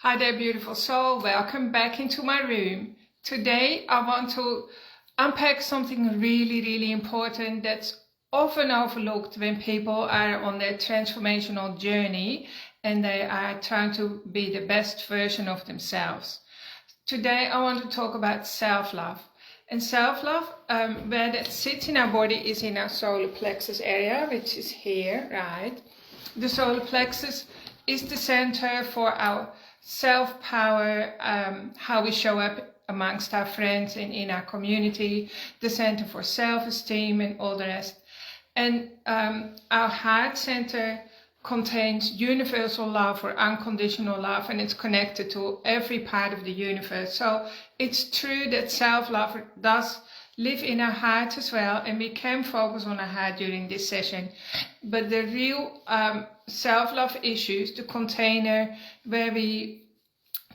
Hi there, beautiful soul. Welcome back into my room. Today I want to unpack something really important that's often overlooked when people are on their transformational journey and they are trying to be the best version of themselves. Today I want to talk about self-love. And self-love, where that sits in our body, is in our solar plexus area, which is here, right? The solar plexus is the center for our self-power, how we show up amongst our friends and in our community, the center for self-esteem and all the rest. And our heart center contains universal love or unconditional love, and it's connected to every part of the universe. So it's true that self-love does live in our heart as well, and we can focus on our heart during this session. But the real self-love issues, the container where we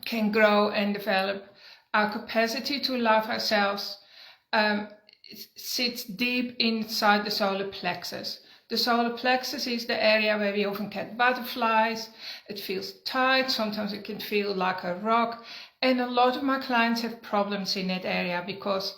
can grow and develop our capacity to love ourselves, sits deep inside the solar plexus. The solar plexus is the area where we often get butterflies. It feels tight, sometimes it can feel like a rock, and a lot of my clients have problems in that area because,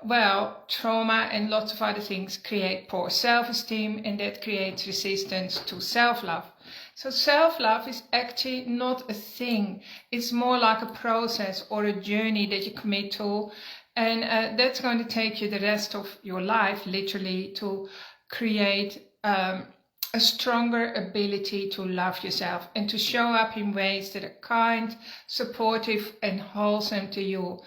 well, trauma and lots of other things create poor self-esteem, and that creates resistance to self-love. So self-love is actually not a thing. It's more like a process or a journey that you commit to, and that's going to take you the rest of your life, literally, to create a stronger ability to love yourself and to show up in ways that are kind, supportive, and wholesome to you.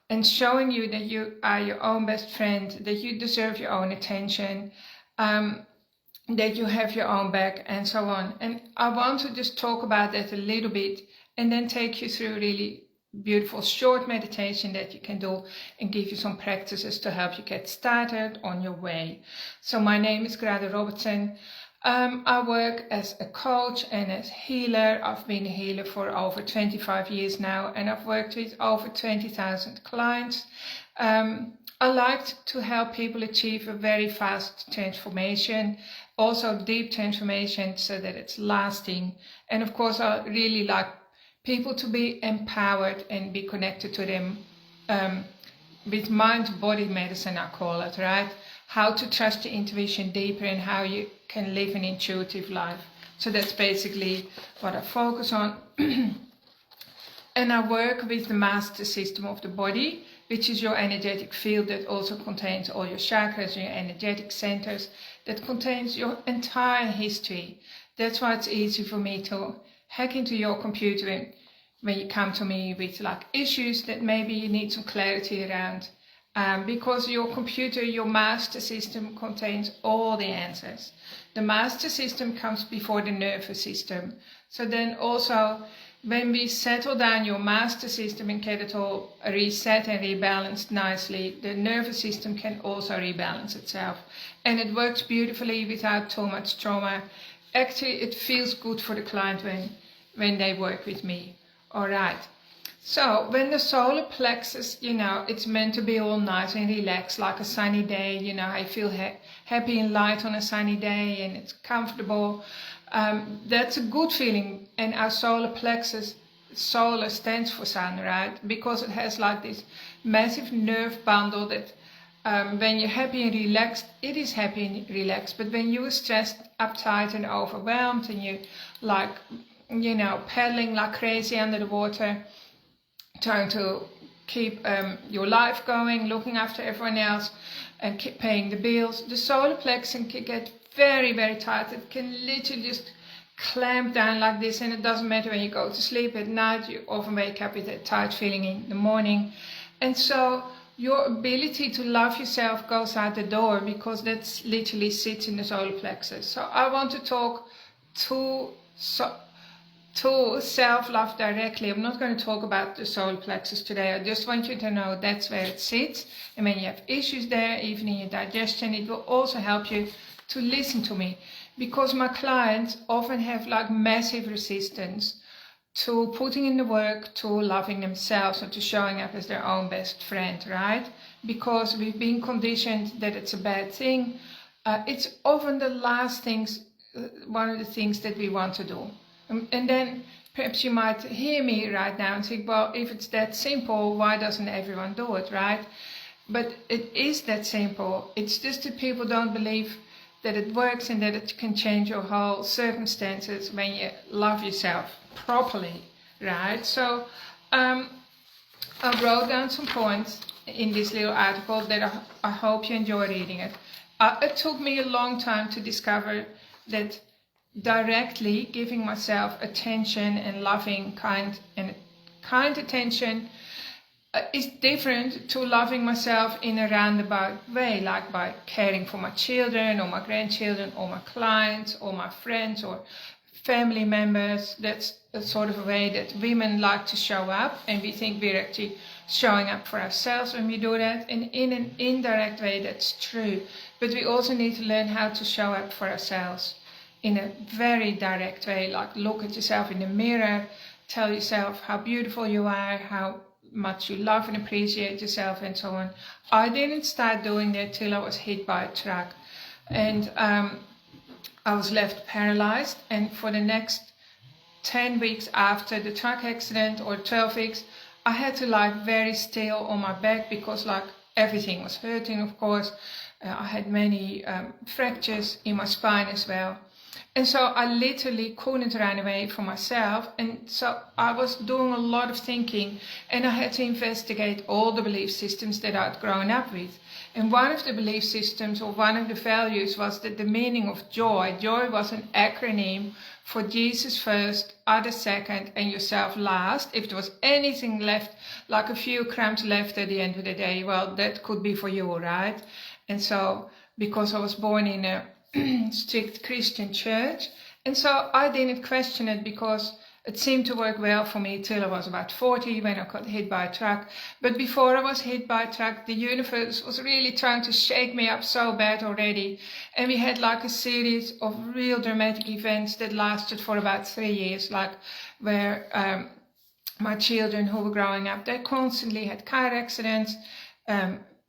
And showing you that you are your own best friend, that you deserve your own attention, that you have your own back, and so on. And I want to just talk about that a little bit and then take you through a really beautiful short meditation that you can do and give you some practices to help you get started on your way. So my name is Grada Robertson. I work as a coach and as healer. I've been a healer for over 25 years now, and I've worked with over 20,000 clients. I like to help people achieve a very fast transformation, also deep transformation, so that it's lasting. And of course, I really like people to be empowered and be connected to them with mind-body medicine, I call it, right? How to trust your intuition deeper and how you can live an intuitive life. So that's basically what I focus on. And I work with the master system of the body, which is your energetic field that also contains all your chakras and your energetic centers, that contains your entire history. That's why it's easy for me to hack into your computer when you come to me with like issues that maybe you need some clarity around. Because your computer, your master system, contains all the answers. The master system comes before the nervous system. So then also, when we settle down your master system and get it all reset and rebalanced nicely, the nervous system can also rebalance itself. And it works beautifully without too much trauma. Actually, it feels good for the client when they work with me. All right. So when the solar plexus, it's meant to be all nice and relaxed, like a sunny day. I feel happy and light on a sunny day, and it's comfortable. That's a good feeling. And our solar plexus, solar stands for sun, right? Because it has like this massive nerve bundle that when you're happy and relaxed, it is happy and relaxed. But when you're stressed, uptight and overwhelmed, and you like, paddling like crazy under the water, trying to keep your life going, looking after everyone else, and keep paying the bills, the solar plexus can get very tight. It can literally just clamp down like this, and it doesn't matter when you go to sleep at night, you often wake up with a tight feeling in the morning. And so your ability to love yourself goes out the door, because that literally sits in the solar plexus. So I want to talk to self-love directly. I'm not going to talk about the solar plexus today. I just want you to know that's where it sits. And when you have issues there, even in your digestion, it will also help you to listen to me. Because my clients often have like massive resistance to putting in the work, to loving themselves, or to showing up as their own best friend, right? Because we've been conditioned that it's a bad thing. It's often the last things, one of the things that we want to do. And then perhaps you might hear me right now and think, well, if it's that simple, why doesn't everyone do it, right? But it is that simple. It's just that people don't believe that it works and that it can change your whole circumstances when you love yourself properly, right? So I wrote down some points in this little article that I hope you enjoy reading it. It took me a long time to discover that directly giving myself attention and loving kind attention is different to loving myself in a roundabout way, like by caring for my children or my grandchildren or my clients or my friends or family members. That's a sort of a way that women like to show up, and we think we're actually showing up for ourselves when we do that. And in an indirect way, that's true. But we also need to learn how to show up for ourselves in a very direct way, like look at yourself in the mirror, tell yourself how beautiful you are, how much you love and appreciate yourself, and so on. I didn't start doing that till I was hit by a truck, and I was left paralyzed. And for the next 10 weeks after the truck accident, or 12 weeks, I had to lie very still on my back because like everything was hurting, of course. I had many fractures in my spine as well. And so I literally couldn't run away from myself. And so I was doing a lot of thinking, and I had to investigate all the belief systems that I'd grown up with. And one of the belief systems, or one of the values, was that the meaning of joy was an acronym for Jesus first, others second, and yourself last. If there was anything left, like a few crumbs left at the end of the day, well, that could be for you, right? And so, because I was born in a strict Christian church, and so I didn't question it because it seemed to work well for me till I was about 40 when I got hit by a truck. But before I was hit by a truck, the universe was really trying to shake me up so bad already. And we had like a series of real dramatic events that lasted for about 3 years, like where my children who were growing up, they constantly had car accidents.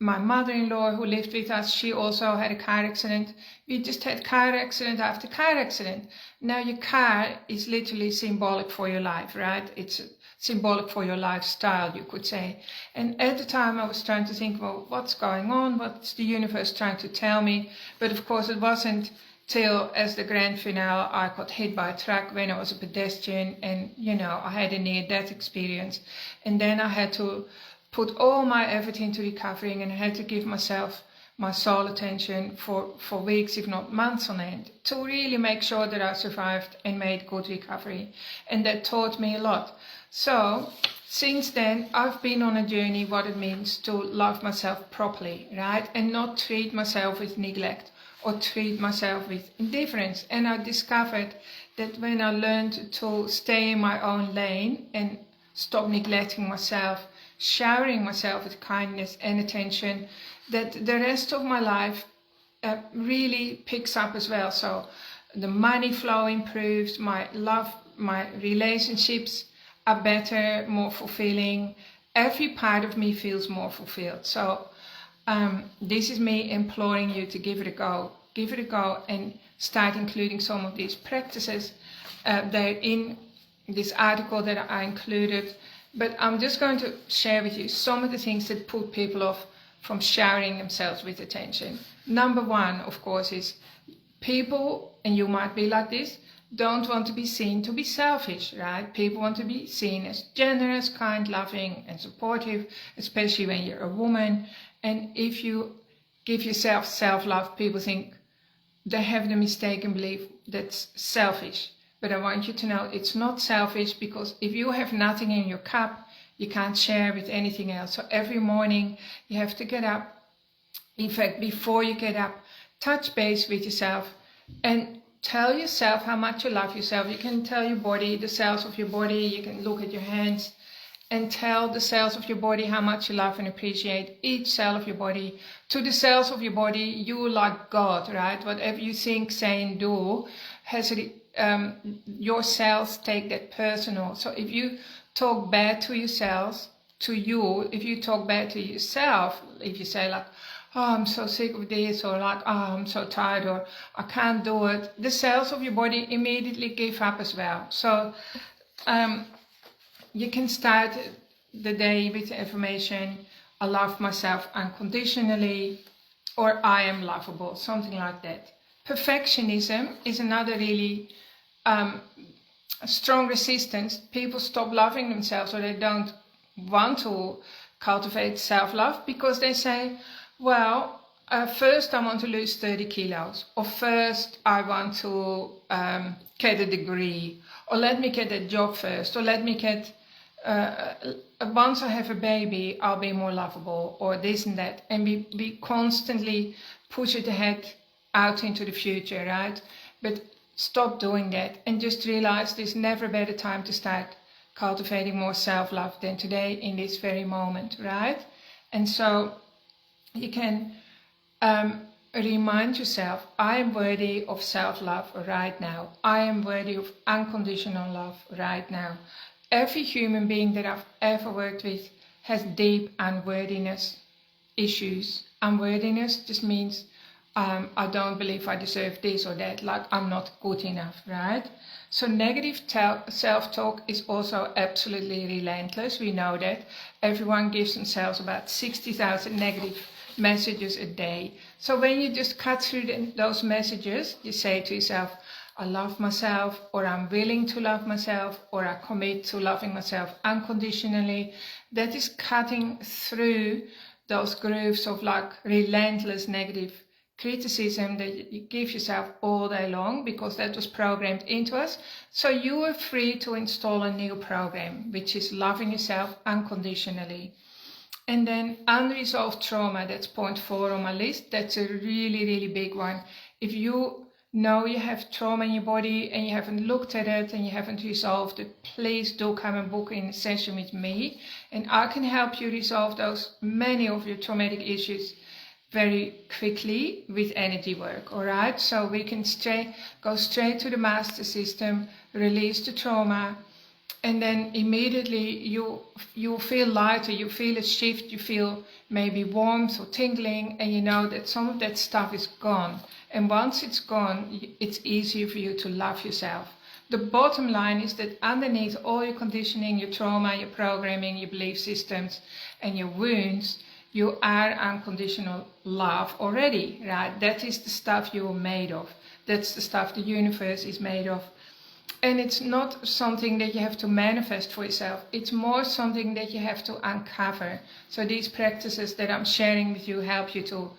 My mother-in-law who lived with us, she also had a car accident. We just had car accident after car accident. Now your car is literally symbolic for your life, right? It's symbolic for your lifestyle, you could say. And at the time I was trying to think, well, what's going on? What's the universe trying to tell me? But of course it wasn't till, as the grand finale, I got hit by a truck when I was a pedestrian, and, you know, I had a near-death experience. And then I had to put all my effort into recovering, and I had to give myself my soul attention for weeks, if not months on end, to really make sure that I survived and made good recovery. And that taught me a lot. So since then, I've been on a journey what it means to love myself properly, right? And not treat myself with neglect or treat myself with indifference. And I discovered that when I learned to stay in my own lane and stop neglecting myself, showering myself with kindness and attention, that the rest of my life really picks up as well. So the money flow improves, my love, my relationships are better, more fulfilling. Every part of me feels more fulfilled. So this is me imploring you to give it a go. Give it a go and start including some of these practices. They're in this article that I included. But I'm just going to share with you some of the things that put people off from showering themselves with attention. Number one, of course, is people, and you might be like this, don't want to be seen to be selfish, right? People want to be seen as generous, kind, loving, and supportive, especially when you're a woman. And if you give yourself self-love, people think they have the mistaken belief that's selfish. But I want you to know it's not selfish, because if you have nothing in your cup, you can't share with anything else. So every morning you have to get up. In fact, before you get up, touch base with yourself and tell yourself how much you love yourself. You can tell your body, the cells of your body, you can look at your hands and tell the cells of your body how much you love and appreciate each cell of your body. To the cells of your body, you like God, right? Whatever you think, say, and do has your cells take that personal. So if you talk bad to your cells, if you talk bad to yourself, if you say like, oh, I'm so sick of this, or like, oh, I'm so tired, or I can't do it, the cells of your body immediately give up as well. So You can start the day with the affirmation, I love myself unconditionally, or I am lovable, something like that. Perfectionism is another really strong resistance. People stop loving themselves, or they don't want to cultivate self-love because they say, well, first I want to lose 30 kilos, or first I want to get a degree, or let me get a job first, or let me get, once I have a baby, I'll be more lovable, or this and that. And we constantly push it ahead out into the future, right? But stop doing that and just realize there's never a better time to start cultivating more self-love than today in this very moment, right? And so you can remind yourself, I am worthy of self-love right now. I am worthy of unconditional love right now. Every human being that I've ever worked with has deep unworthiness issues. Unworthiness just means I don't believe I deserve this or that, like I'm not good enough, right? So negative self-talk is also absolutely relentless. We know that. Everyone gives themselves about 60,000 negative messages a day. So when you just cut through those messages, you say to yourself, I love myself, or I'm willing to love myself, or I commit to loving myself unconditionally. That is cutting through those grooves of like relentless negative criticism that you give yourself all day long, because that was programmed into us. So you are free to install a new program, which is loving yourself unconditionally. And then unresolved trauma, that's point 4 on my list. That's a really, really big one. If you know you have trauma in your body and you haven't looked at it and you haven't resolved it, please do come and book in a session with me, and I can help you resolve many of your traumatic issues very quickly with energy work. All right, so we can go straight to the master system, release the trauma, and then immediately you feel lighter, you feel a shift, you feel maybe warmth or tingling, and you know that some of that stuff is gone. And once it's gone, it's easier for you to love yourself. The bottom line is that underneath all your conditioning, your trauma, your programming, your belief systems, and your wounds, you are unconditional love already, right? That is the stuff you are made of. That's the stuff the universe is made of. And it's not something that you have to manifest for yourself. It's more something that you have to uncover. So these practices that I'm sharing with you help you to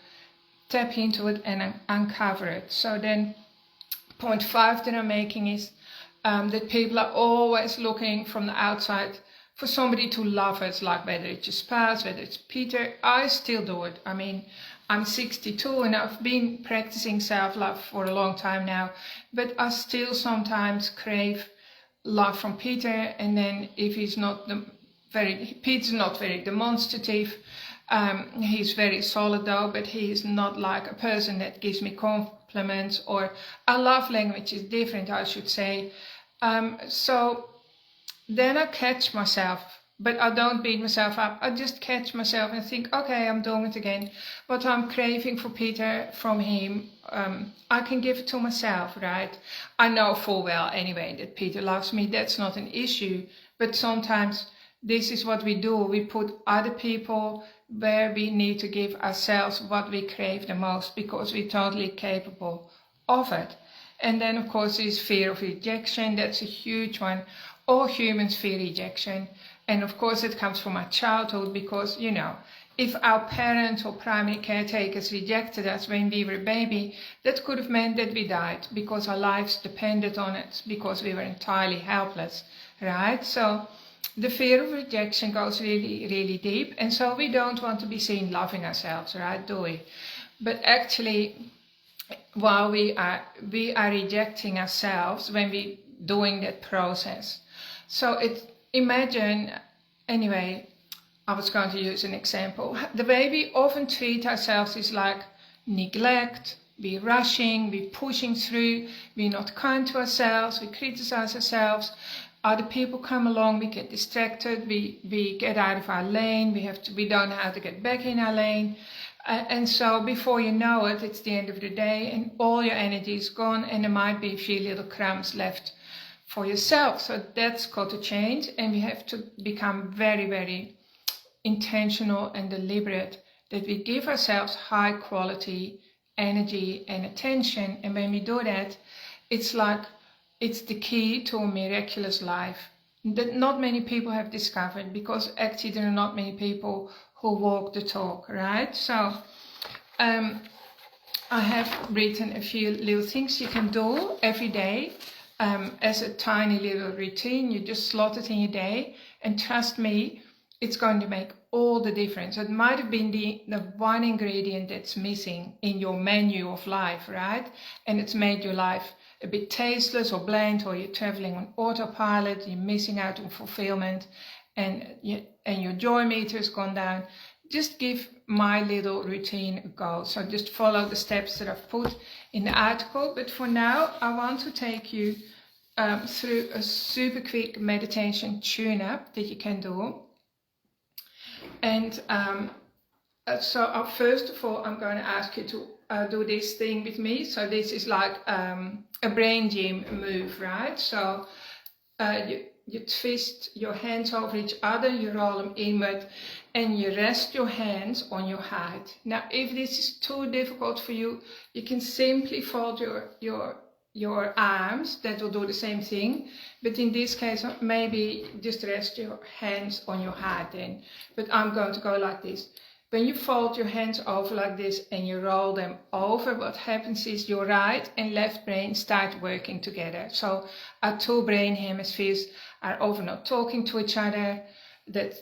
tap into it and uncover it. So then point 5 that I'm making is that people are always looking from the outside for somebody to love us, like whether it's your spouse, whether it's Peter. I still do it. I mean, I'm 62 and I've been practicing self-love for a long time now, but I still sometimes crave love from Peter. And then if he's not Peter's not very demonstrative. He's very solid though, but he is not like a person that gives me compliments, or our love language is different, I should say. So then I catch myself, but I don't beat myself up. I just catch myself and think, okay, I'm doing it again. What I'm craving for Peter from him, I can give it to myself, right? I know full well anyway that Peter loves me. That's not an issue. But sometimes this is what we do. We put other people where we need to give ourselves what we crave the most, because we're totally capable of it. And then, of course, there's fear of rejection. That's a huge one. All humans fear rejection. And of course, it comes from our childhood, because, you know, if our parents or primary caretakers rejected us when we were a baby, that could have meant that we died, because our lives depended on it, because we were entirely helpless, right? So the fear of rejection goes really, really deep. And so we don't want to be seen loving ourselves, right? Do we? But actually, while we are rejecting ourselves when we're doing that process. So imagine, anyway, I was going to use an example. The way we often treat ourselves is like neglect. We're rushing, we're pushing through, we're not kind to ourselves, we criticize ourselves. Other people come along, we get distracted, we get out of our lane, we don't know how to get back in our lane. And so before you know it, it's the end of the day and all your energy is gone, and there might be a few little crumbs left for yourself. So that's got to change, and we have to become very, very intentional and deliberate that we give ourselves high quality energy and attention. And when we do that, it's like it's the key to a miraculous life that not many people have discovered, because actually there are not many people who walk the talk, right? So I have written a few little things you can do every day as a tiny little routine. You just slot it in your day, and trust me, it's going to make all the difference. It might have been the one ingredient that's missing in your menu of life, right? And it's made your life a bit tasteless or bland, or you're traveling on autopilot, you're missing out on fulfillment, and your joy meter has gone down. Just give my little routine a go. So just follow the steps that I've put in the article. But for now, I want to take you through a super quick meditation tune-up that you can do. And so first of all, I'm going to ask you to do this thing with me. So this is like a brain gym move, right? So you twist your hands over each other, you roll them inward, and you rest your hands on your heart. Now, if this is too difficult for you, you can simply fold your arms. That will do the same thing. But in this case, maybe just rest your hands on your heart then. But I'm going to go like this. When you fold your hands over like this and you roll them over, what happens is your right and left brain start working together. So our two brain hemispheres are over not talking to each other. That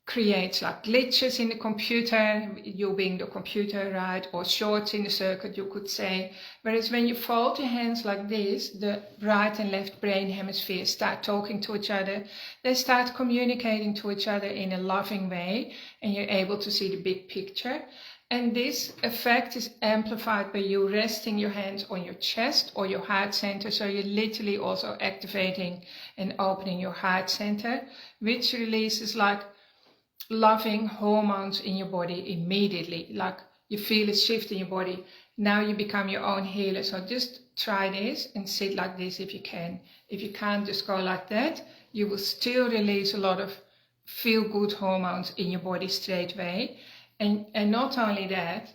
creates like glitches in the computer, you being the computer, right? Or shorts in the circuit, you could say. Whereas when you fold your hands like this, the right and left brain hemispheres start talking to each other. They start communicating to each other in a loving way, and you're able to see the big picture. And this effect is amplified by you resting your hands on your chest or your heart center. So you're literally also activating and opening your heart center, which releases like loving hormones in your body immediately. Like you feel a shift in your body. Now you become your own healer. So just try this and sit like this if you can. If you can't, just go like that. You will still release a lot of feel-good hormones in your body straight away. And not only that,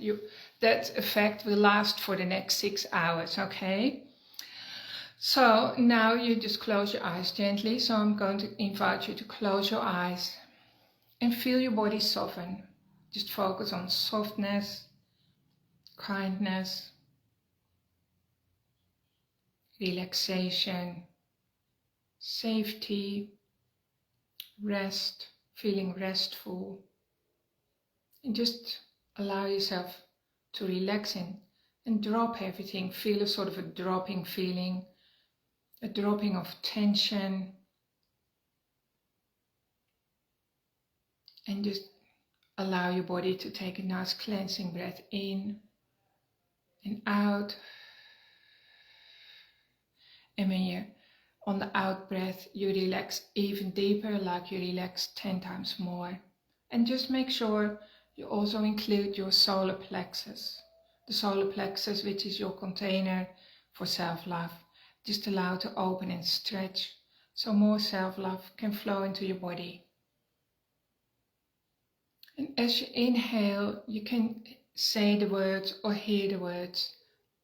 that effect will last for the next 6 hours, okay? So now you just close your eyes gently. So I'm going to invite you to close your eyes and feel your body soften. Just focus on softness, kindness, relaxation, safety, rest, feeling restful. And just allow yourself to relax and drop everything. Feel a sort of a dropping feeling, a dropping of tension. And just allow your body to take a nice cleansing breath in and out. And when you're on the out breath, you relax even deeper, like you relax 10 times more. And just make sure you also include your solar plexus. The solar plexus, which is your container for self-love. Just allow it to open and stretch so more self-love can flow into your body. And as you inhale, you can say the words or hear the words,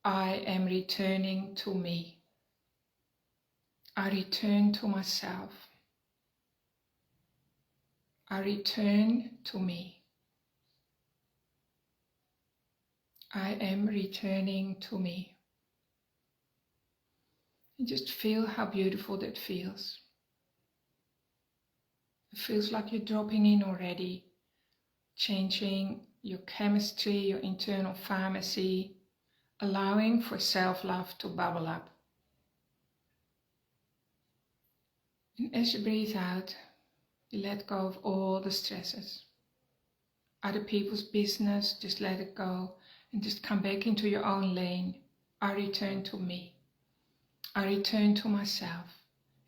I am returning to me. I return to myself. I return to me. I am returning to me. And just feel how beautiful that feels. It feels like you're dropping in already. Changing your chemistry, your internal pharmacy, allowing for self-love to bubble up. And as you breathe out, you let go of all the stresses. Other people's business, just let it go and just come back into your own lane. I return to me. I return to myself.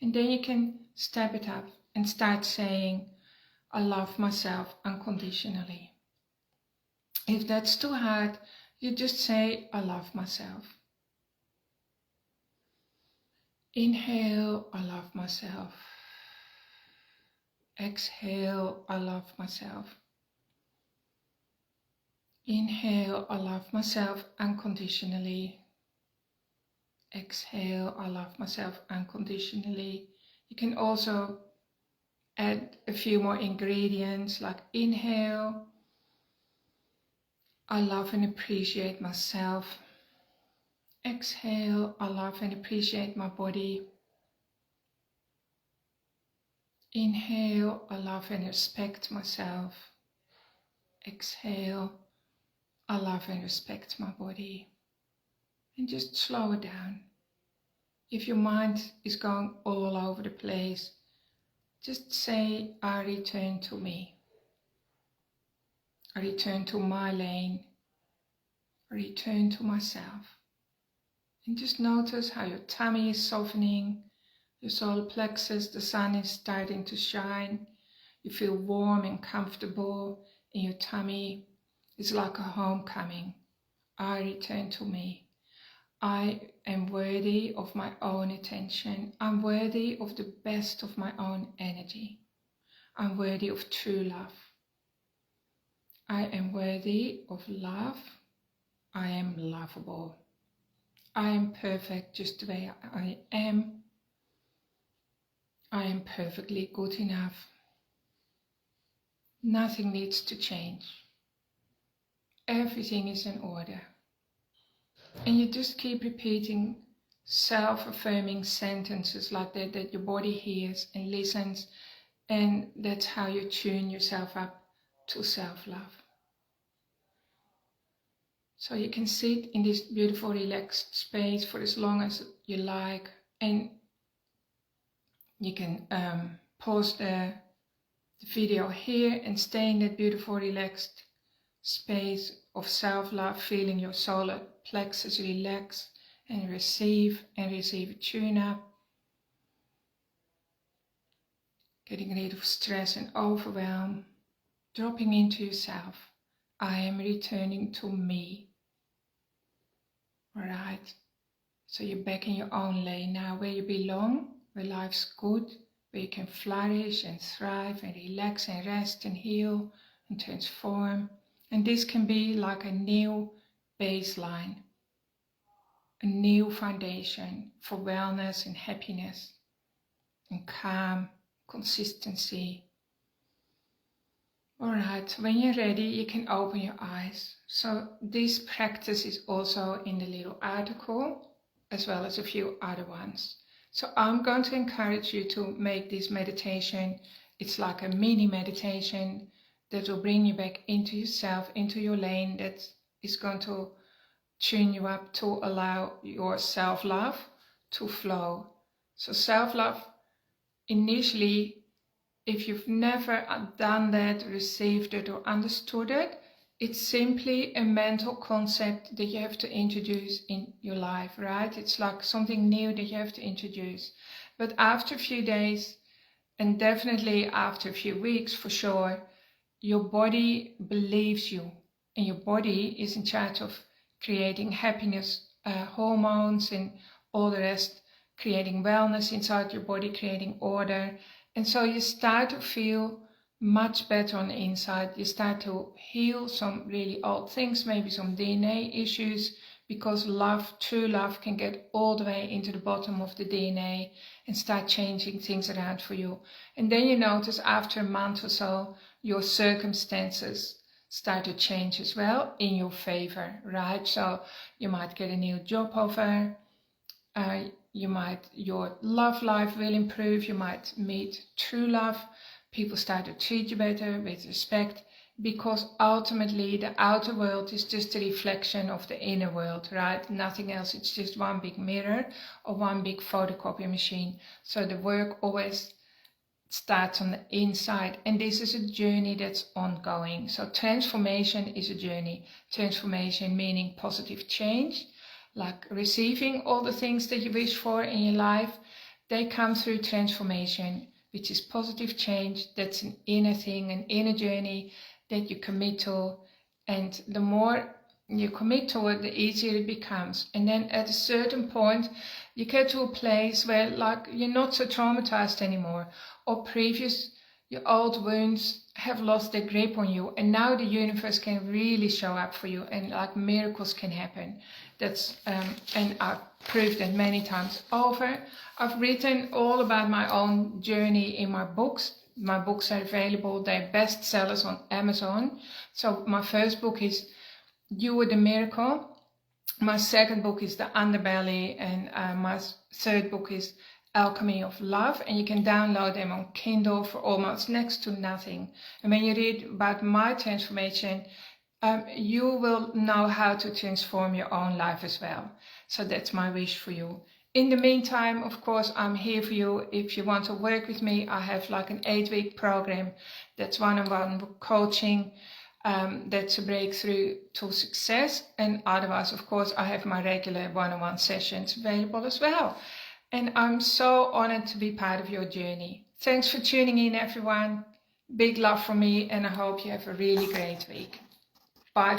And then you can step it up and start saying, I love myself unconditionally. If that's too hard, you just say, I love myself. Inhale, I love myself. Exhale, I love myself. Inhale, I love myself unconditionally. Exhale, I love myself unconditionally. You can also add a few more ingredients, like inhale, I love and appreciate myself. Exhale, I love and appreciate my body. Inhale, I love and respect myself. Exhale, I love and respect my body. And just slow it down. If your mind is going all over the place, just say, I return to me. I return to my lane. I return to myself. And just notice how your tummy is softening, your solar plexus, the sun is starting to shine. You feel warm and comfortable in your tummy. It's like a homecoming. I return to me. I am worthy of my own attention. I'm worthy of the best of my own energy. I'm worthy of true love. I am worthy of love. I am lovable. I am perfect just the way I am. I am perfectly good enough. Nothing needs to change. Everything is in order. And you just keep repeating self-affirming sentences like that your body hears and listens, and that's how you tune yourself up to self-love. So you can sit in this beautiful relaxed space for as long as you like, and you can pause the video here and stay in that beautiful relaxed space of self-love, feeling your solar plexus relax and receive a tune-up, getting rid of stress and overwhelm, dropping into yourself. I am returning to me. Alright, so you're back in your own lane now, where you belong, where life's good, where you can flourish and thrive and relax and rest and heal and transform. And this can be like a new baseline, a new foundation for wellness and happiness and calm, consistency. Alright, when you're ready, you can open your eyes. So this practice is also in the little article, as well as a few other ones. So I'm going to encourage you to make this meditation. It's like a mini meditation that will bring you back into yourself, into your lane, that is going to tune you up to allow your self-love to flow. So self-love, initially, if you've never done that, received it or understood it, it's simply a mental concept that you have to introduce in your life, right? It's like something new that you have to introduce. But after a few days, and definitely after a few weeks for sure, your body believes you, and your body is in charge of creating happiness, hormones and all the rest, creating wellness inside your body, creating order. And so you start to feel much better on the inside. You start to heal some really old things, maybe some DNA issues, because love, true love, can get all the way into the bottom of the DNA and start changing things around for you. And then you notice after a month or so, your circumstances start to change as well in your favor, right? So you might get a new job offer, your love life will improve, you might meet true love, people start to treat you better with respect, because ultimately the outer world is just a reflection of the inner world, right? Nothing else. It's just one big mirror or one big photocopy machine. So the work always starts on the inside, and this is a journey that's ongoing. So transformation is a journey. Transformation meaning positive change, like receiving all the things that you wish for in your life. They come through transformation, which is positive change. That's an inner thing, an inner journey that you commit to, and the more you commit to it, the easier it becomes. And then at a certain point, You get to a place where like you're not so traumatized anymore, or your old wounds have lost their grip on you, and now the universe can really show up for you, and like miracles can happen. And I've proved that many times over. I've written all about my own journey in my books. My books are available. They're bestsellers on Amazon. So my first book is You Were the Miracle. My second book is The Underbelly, and my third book is Alchemy of Love, and you can download them on Kindle for almost next to nothing. And when you read about my transformation, you will know how to transform your own life as well. So that's my wish for you. In the meantime, of course, I'm here for you. If you want to work with me, I have like an 8-week program that's one-on-one coaching. That's a breakthrough to success. And otherwise, of course, I have my regular one-on-one sessions available as well. And I'm so honored to be part of your journey. Thanks for tuning in, everyone. Big love from me, and I hope you have a really great week.